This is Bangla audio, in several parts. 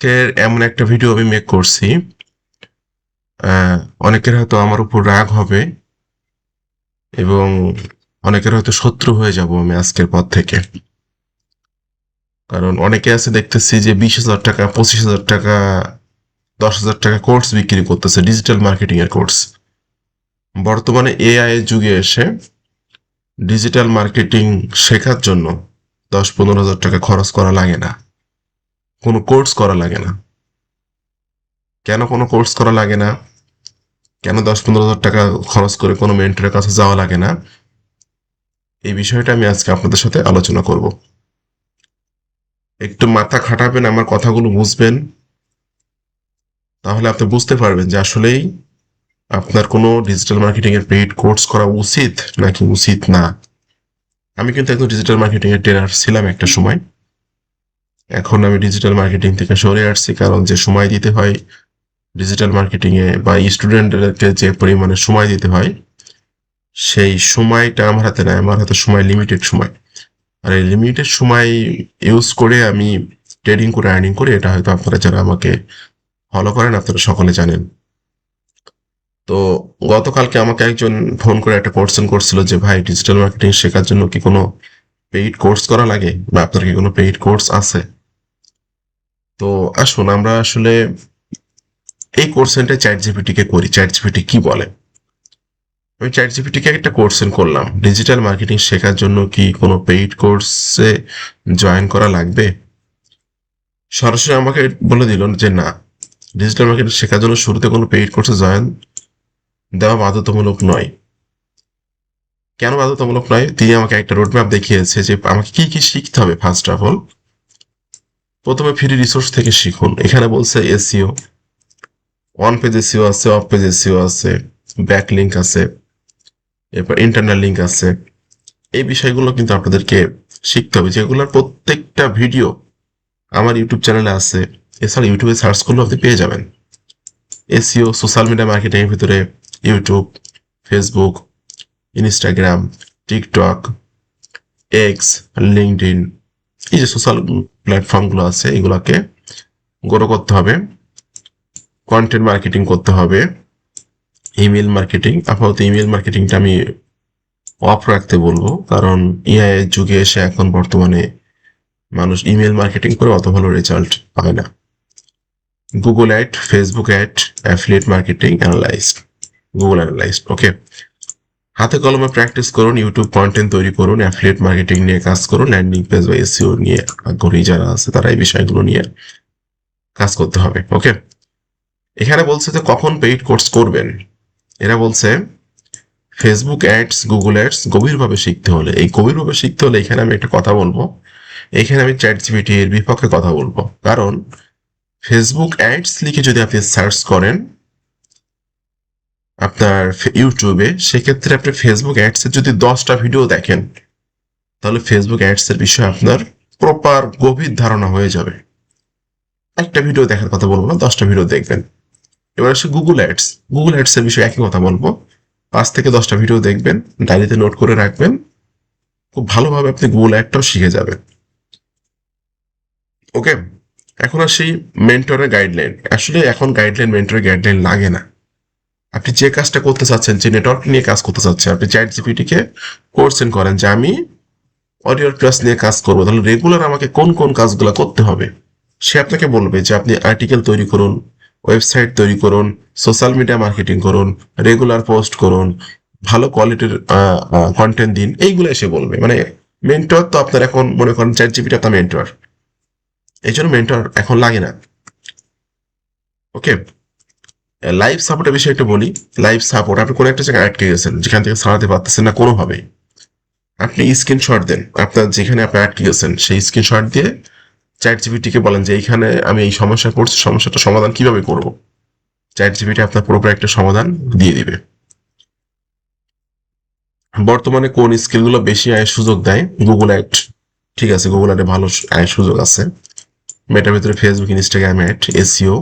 আজকের এমন একটা ভিডিও আমি মেক করছি, অনেকের হয়তো আমার উপর রাগ হবে এবং অনেকের হয়তো শত্রু হয়ে যাব আমি আজকের পর থেকে। কারণ অনেকে আছে দেখতেছি যে 20,000 টাকা, 25,000 টাকা, 10,000 টাকা কোর্স বিক্রি করতেছে, ডিজিটাল মার্কেটিং এর কোর্স। বর্তমানে এআই এর যুগে এসে ডিজিটাল মার্কেটিং শেখার জন্য 10-15 হাজার টাকা খরচ করা লাগে না, কোনো কোর্স করা লাগে না। কেন কোনো কোর্স করা লাগে না, কেন 10-15 হাজার টাকা খরচ করে কোনো মেন্টরের কাছে যাওয়া লাগে না, এই বিষয়টা আমি আজকে আপনাদের সাথে আলোচনা করব। একটু মাথা খাটাবেন, আমার কথাগুলো বুঝবেন, তাহলে আপনি বুঝতে পারবেন যে আসলেই আপনার কোনো ডিজিটাল মার্কেটিং এর পেইড কোর্স করা উচিত নাকি উচিত না। আমি কিন্তু একদম ডিজিটাল মার্কেটিং এর ট্রেনার ছিলাম একটা সময়। এখন আমি ডিজিটাল মার্কেটিং থেকে সরে আসছি, কারণ যে সময় দিতে হয় ডিজিটাল মার্কেটিং এ বা স্টুডেন্টদেরকে যে পরিমাণে সময় দিতে হয়, সেই সময়টা আমার হাতে নাই। আমার হাতে সময় লিমিটেড সময়, আর এই লিমিটেড সময় ইউজ করে আমি ট্রেডিং করে আর্নিং করি। এটা হয়তো আপনারা যারা আমাকে ফলো করেন আপনারা সকলে জানেন। তো গতকালকে আমাকে একজন ফোন করে একটা কোশ্চেন করছিল যে ভাই, ডিজিটাল মার্কেটিং শেখার জন্য কি কোনো পেইড কোর্স করা লাগে, বা আপনার কি কোনো পেইড কোর্স আছে? তো আসুন আমরা আসলে এই কোশ্চেনটা চ্যাট জিপিটি কে করি, চ্যাট জিপিটি কি বলে। আমি চ্যাট জিপিটি কে একটা কোশ্চেন করলাম, ডিজিটাল মার্কেটিং শেখার জন্য কি কোনো পেইড কোর্সে জয়েন করা লাগবে? সরাসরি আমাকে বলে দিল যে না, ডিজিটাল মার্কেটিং শেখার জন্য শুরুতে কোনো পেইড কোর্সে জয়েন দেওয়া বাধ্যতামূলক নয়। কেন বাধ্যতামূলক নয়? তিনি আমাকে একটা রোডম্যাপ দেখিয়েছে যে আমাকে কি কি শিখতে হবে। ফার্স্ট অফ অল, প্রথমে ফ্রি রিসোর্স থেকে শিখুন। এখানে বলছে এসইও, অন পেজ এসইও আছে, অফ পেজ এসইও আছে, ব্যাক লিঙ্ক আছে, এরপর ইন্টারনাল লিঙ্ক আছে। এই বিষয়গুলো কিন্তু আপনাদেরকে শিখতে হবে, যেগুলোর প্রত্যেকটা ভিডিও আমার ইউটিউব চ্যানেলে আছে। এছাড়া ইউটিউবে সার্চ করলে আপনি পেয়ে যাবেন। এসইও, সোশ্যাল মিডিয়া মার্কেটিং এর ভিতরে YouTube, Facebook, Instagram, TikTok, x, LinkedIn, এই যে সোশ্যাল প্ল্যাটফর্মগুলো আছে, এগুলোকে গ্রো করতে হবে। কন্টেন্ট মার্কেটিং করতে হবে, ইমেল মার্কেটিং। আপাতত ইমেল মার্কেটিংটা আমি অফ রাখতে বলবো, কারণ এআই এর যুগে এসে এখন বর্তমানে মানুষ ইমেল মার্কেটিং করে অত ভালো রেজাল্ট পায় না। Google ad, Facebook ad, affiliate marketing, analysed, Google analysed. Okay, হাতে কলমে প্র্যাকটিস করুন, ইউটিউব কন্টেন্ট তৈরি করুন, অ্যাফিলিয়েট মার্কেটিং নিয়ে কাজ করুন, ল্যান্ডিং পেজ বা এসইও নিয়ে আগ্রহী যারা আছে তারা এই বিষয়গুলো নিয়ে কাজ করতে হবে। ওকে, এখানে বলছে যে কখন পেইড কোর্স করবেন। এরা বলছে ফেসবুক অ্যাডস, গুগল অ্যাডস গভীরভাবে শিখতে হলে। এই গভীরভাবে শিখতে হলে এখানে আমি একটা কথা বলবো, এখানে আমি চ্যাট জিপিটির বিপক্ষে কথা বলবো। কারণ ফেসবুক অ্যাডস লিখে যদি আপনি সার্চ করেন আপনার ইউটিউবে, সেক্ষেত্রে আপনি ফেসবুক অ্যাডস এর যদি 10টা ভিডিও দেখেন, তাহলে ফেসবুক অ্যাডস এর বিষয়ে আপনার প্রপার গভীর ধারণা হয়ে যাবে। একটা ভিডিও দেখার কথা বলবো না, 10টা ভিডিও দেখবেন। এবার আসে গুগল অ্যাডস। গুগল অ্যাডস এর বিষয়ে একই কথা বলবো, 5 থেকে 10টা ভিডিও দেখবেন, ডায়েরিতে নোট করে রাখবেন, খুব ভালোভাবে আপনি গুগল অ্যাডটাও শিখে যাবেন। ওকে, এখন আসি মেন্টরের গাইডলাইন। আসলে এখন গাইডলাইন, মেন্টরের গাইডলাইন লাগে না। আপনি যে কাজটা করতে চাচ্ছেন, যে নেটওয়ার্ক নিয়ে কাজ করতে চাচ্ছেন, আপনি চ্যাট জিপিটি কে কোশ্চেন করেন যে আমি অডিও ক্লাস নিয়ে কাজ করবো, তাহলে রেগুলার আমাকে কোন কোন কাজগুলো করতে হবে। সে আপনাকে বলবে যে আপনি আর্টিকেল তৈরি করুন, ওয়েবসাইট তৈরি করুন, সোশ্যাল মিডিয়া মার্কেটিং করুন, রেগুলার পোস্ট করুন, ভালো কোয়ালিটির কন্টেন্ট দিন, এইগুলো এসে বলবে। মানে মেন্টর তো আপনার এখন মনে করেন চ্যাট জিপিটি আপনার মেন্টর, এই জন্য মেন্টর এখন লাগে না। ওকে, লাইভ সাপোর্টের বিষয়ে একটু বলি। লাইভ সাপোর্ট, আপনি কোনো একটা জায়গায় আটকে গেছেন, যেখান থেকে সারাতে পারতেছেন না কোনোভাবে, আপনি স্ক্রিনশট দেন আপনার যেখানে আপনি আটকে গেছেন, সেই স্ক্রিনশট দিয়ে চ্যাট জিপিটিকে বলেন যে এইখানে আমি এই সমস্যা পড়ছি, সমস্যাটা সমাধান কিভাবে করব। চ্যাট জিপিটি আপনার পুরোপুরি একটা সমাধান দিয়ে দিবে। বর্তমানে কোন স্কিলগুলো বেশি আয়ের সুযোগ দেয়? গুগল অ্যাড, ঠিক আছে, গুগল অ্যাডে ভালো আয়ের সুযোগ আছে। মেটার ভিতরে Facebook, Instagram ad, SEO,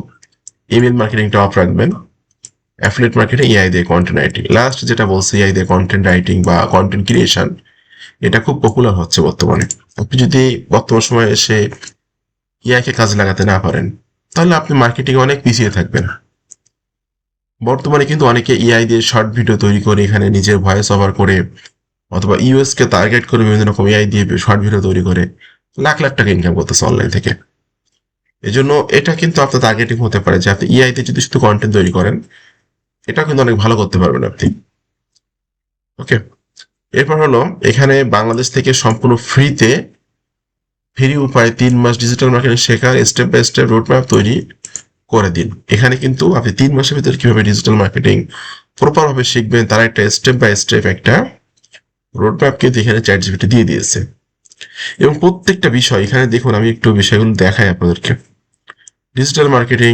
email মার্কেটিংটা অফ রাখবেন, অ্যাফিলিয়েট মার্কেটিং, এআই দিয়ে কন্টেন্ট রাইটিং। লাস্ট যেটা বলছে, এআই দিয়ে কন্টেন্ট রাইটিং বা কন্টেন্ট ক্রিয়েশন, এটা খুব পপুলার হচ্ছে বর্তমানে। আপনি যদি বর্তমান সময়ে এসে এআই কে কাজে লাগাতে না পারেন, তাহলে আপনি মার্কেটিং অনেক পিছিয়ে থাকবেন। বর্তমানে কিন্তু অনেকে এআই দিয়ে শর্ট ভিডিও তৈরি করে এখানে নিজের ভয়েস ওভার করে অথবা ইউএস কে টার্গেট করে বিভিন্ন রকম এআই দিয়ে শর্ট ভিডিও তৈরি করে লাখ লাখ টাকা ইনকাম করতেছে অনলাইন থেকে। এই জন্য এটা কিন্তু আপনার টার্গেটিং হতে পারে যে আপনি এআই তে যদি শুধু কন্টেন্ট তৈরি করেন, এটা কিন্তু অনেক ভালো করতে পারবেন আপনি। ওকে, এরপর হলো এখানে বাংলাদেশ থেকে সম্পূর্ণ ফ্রি উপায়ে 3 মাস ডিজিটাল মার্কেটিং শেখার স্টেপ বাই স্টেপ রোডম্যাপ তৈরি করে দিন। এখানে কিন্তু আপনি 3 মাসের ভিতরে কিভাবে ডিজিটাল মার্কেটিং প্রপার ভাবে শিখবেন তার একটা স্টেপ বাই স্টেপ একটা রোডম্যাপ কিন্তু এখানে চ্যাটজিপিটি দিয়ে দিয়েছে। এবং প্রত্যেকটা বিষয় এখানে দেখুন, আমি একটু বিষয়গুলো দেখাই আপনাদেরকে। ডিজিটাল মার্কেটিং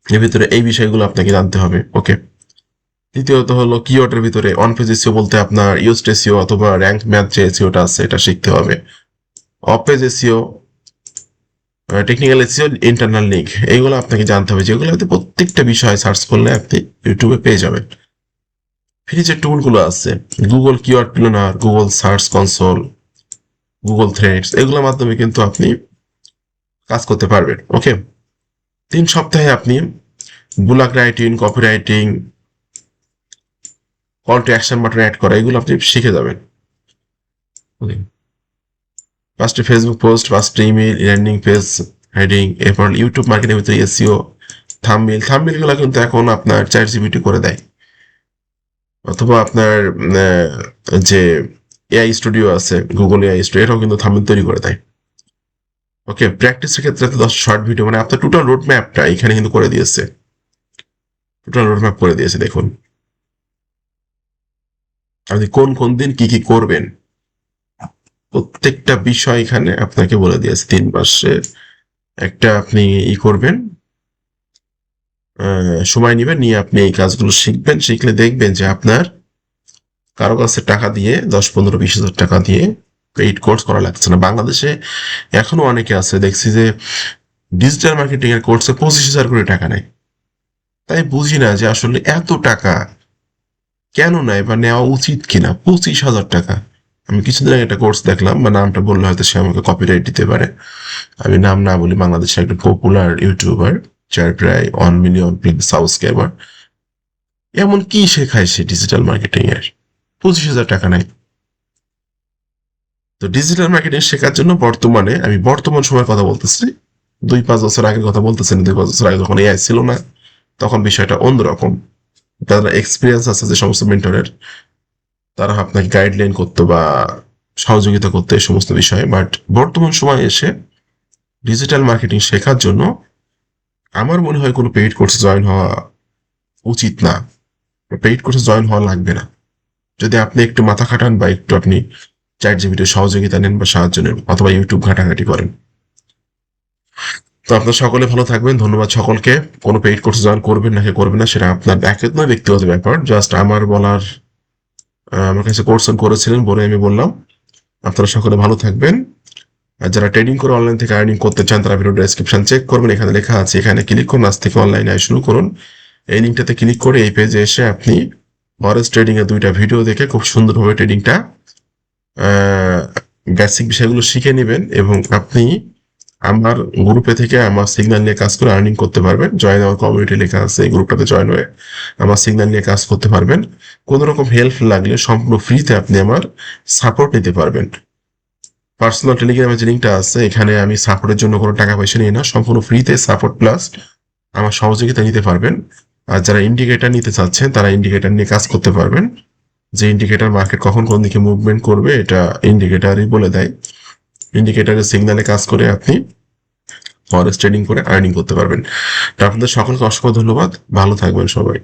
এর ভিতরে এই বিষয়গুলো আপনাকে জানতে হবে। ওকে, দ্বিতীয়ত হলো কিওয়ার্ডের ভিতরে অন পেজ এসইও বলতে আপনার ইউজড এসইও অথবা র্যাঙ্ক ম্যাথ যে এসইওটা আছে এটা শিখতে হবে। Of page SEO, technical SEO, internal link, এইগুলো আপনাকে জানতে হবে, যেগুলো প্রত্যেকটা বিষয় সার্চ করলে আপনি ইউটিউবে পেয়ে যাবেন। ফ্রি যে টুলগুলো আছে, Google keyword planner, Google search console, Google threads, এগুলোর মাধ্যমে কিন্তু আপনি কাজ করতে পারবেন। ওকে, 3 সপ্তাহে আপনি blog writing, copy writing, call to action button add করা, এগুলো আপনি শিখে যাবেন। ফার্স্টে ফেসবুক পোস্ট, ফার্স্টে ইমেল, ল্যান্ডিং পেজ, হেডিং, এরপর ইউটিউব মার্কেটের ভিতরে এসইও, থাম্বনেল গুলো কিন্তু এখন আপনার চ্যাটজিপিটি করে দেয়, অথবা আপনার যে এআই স্টুডিও আছে, গুগল এআই স্টুডিও, এটাও কিন্তু থাম্বনেল তৈরি করে দেয়। ওকে, প্র্যাকটিসের ক্ষেত্রে 10 শর্ট ভিডিও, মানে আপনার টোটাল রোড ম্যাপটা এখানে কিন্তু করে দিয়েছে, টোটাল রোড ম্যাপ করে দিয়েছে। দেখুন আপনি কোন কোন দিন কি কি করবেন, প্রত্যেকটা বিষয় এখানে আপনাকে বলে দিয়েছে। 3 মাসে একটা আপনি করবেন, সময় নেবেন, নিয়ে আপনি এই কাজগুলো শিখবেন। শিখলে দেখবেন যে আপনার কারো কাছে টাকা দিয়ে 10, 15, 20 হাজার টাকা দিয়ে পেইড কোর্স করা লাগছে না। বাংলাদেশে এখনো অনেকে আছে দেখছি যে ডিজিটাল মার্কেটিং এর কোর্সে 25,000 করে টাকা নেয়। তাই বুঝি না যে আসলে এত টাকা কেন নেয় বা নেওয়া উচিত কিনা। 25,000 টাকা! আমি কিছুদিন আগে একটা কোর্স দেখলাম, বা নামটা বললে হয়তো সে আমাকে কপিরাইট দিতে পারে, আমি নাম না বলি। বাংলাদেশের একটা পপুলার ইউটিউবার, যার প্রায় 1 মিলিয়ন সাবস্ক্রাইবার, এমন কি শেখায় সে ডিজিটাল মার্কেটিং এর, 25,000 টাকা নেয়। তো ডিজিটাল মার্কেটিং শেখার জন্য বর্তমানে, আমি বর্তমান সময়ের কথা বলতেছি, 2-5 বছর আগের কথা বলতেছি না। 2-5 বছর আগে যখন এআই ছিল না, তখন বিষয়টা অন্যরকম। তারা এক্সপিরিয়েন্স আছে যে সমস্ত মেন্টরের, তারা আপনাকে গাইডলাইন করতো বা সহযোগিতা করতো এই সমস্ত বিষয়ে। বাট বর্তমান সময়ে এসে ডিজিটাল মার্কেটিং শেখার জন্য আমার মনে হয় কোনো পেইড কোর্সে জয়েন হওয়া উচিত না, পেইড কোর্সে জয়েন হওয়া লাগবে না। যদি আপনি একটু মাথা খাটান বা একটু আপনি চ্যাটজিপিটির সহযোগিতা নেন বা সাহায্য নেন, অথবা ইউটিউব ঘাটাঘাটি করেন। তো আপনার সকলে ভালো থাকবেন, ধন্যবাদ সকলকে। কোনো পেইড কোর্সে জয়েন করবেন নাকি করবেন না সেটা আপনার একদম ব্যক্তিগত ব্যাপার। জাস্ট আমার বলার, আমার কাছে কোর্স করেছিলেন বলে আমি বললাম। আপনারা সকলে ভালো থাকবেন। আর যারা ট্রেডিং করে অনলাইন থেকে আর্নিং করতে চান, তারা ভিডিও ডেসক্রিপশন চেক করবেন, এখানে লেখা আছে, এখানে ক্লিক করুন, আজ থেকে অনলাইনে শুরু করুন। এই লিঙ্কটাতে ক্লিক করে এই পেজে এসে আপনি ফরেক্স ট্রেডিং এর 2টা ভিডিও দেখে খুব সুন্দরভাবে ট্রেডিংটা বেসিক বিষয়গুলো শিখে নেবেন, এবং আপনি আমার গ্রুপে থেকে আমার সিগন্যাল নিয়ে কাজ করে আর্নিং করতে পারবেন। জয়েন আওয়ার কমিউনিটি লেখা আছে, এই গ্রুপটাতে জয়েন হয়ে আমার সিগন্যাল নিয়ে কাজ করতে পারবেন। কোনো রকম হেল্প লাগলে সম্পূর্ণ ফ্রিতে আপনি আমার সাপোর্ট নিতে পারবেন। পার্সোনাল টেলিগ্রামের যে লিঙ্কটা আছে, এখানে আমি সাপোর্টের জন্য কোনো টাকা পয়সা নিই না, সম্পূর্ণ ফ্রিতে সাপোর্ট প্লাস আমার সহযোগিতা নিতে পারবেন। আর যারা ইন্ডিকেটর নিতে চাচ্ছেন, তারা ইন্ডিকেটর নিয়ে কাজ করতে পারবেন। যে ইন্ডিকেটর মার্কেট কখন কোন দিকে মুভমেন্ট করবে, এটা ইন্ডিকেটরই বলে দেয়। ইন্ডিকেটরের সিগন্যালে কাজ করে আপনি ফরেক্স ট্রেডিং করে আর্নিং করতে পারবেন। তো আপনাদের সকলকে অসংখ্য ধন্যবাদ, ভালো থাকবেন সবাই।